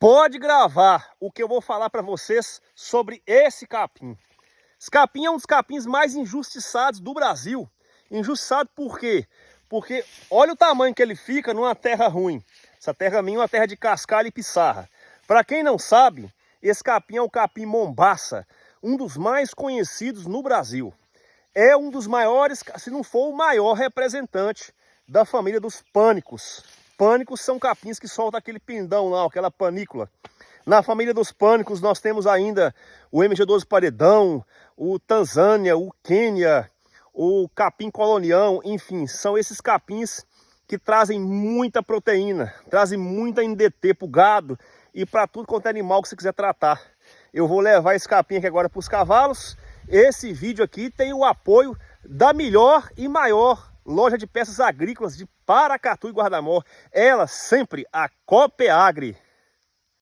Pode gravar o que eu vou falar para vocês sobre esse capim. Esse capim é um dos capins mais injustiçados do Brasil. Injustiçado por quê? Porque olha o tamanho que ele fica numa terra ruim. Essa terra minha é uma terra de cascalho e pissarra. Para quem não sabe, esse capim é o capim mombaça, um dos mais conhecidos no Brasil. É um dos maiores, se não for o maior representante da família dos pânicos. Pânicos são capins que soltam aquele pendão lá, aquela panícula. Na família dos pânicos nós temos ainda o MG12 paredão, o Tanzânia, o Quênia, o capim colonião, enfim, são esses capins que trazem muita proteína, trazem muita NDT para o gado e para tudo quanto é animal que você quiser tratar. Eu vou levar esse capim aqui agora para os cavalos. Esse vídeo aqui tem o apoio da melhor e maior loja de peças agrícolas de Paracatu e Guarda-Mor. Ela sempre, a Copeagri.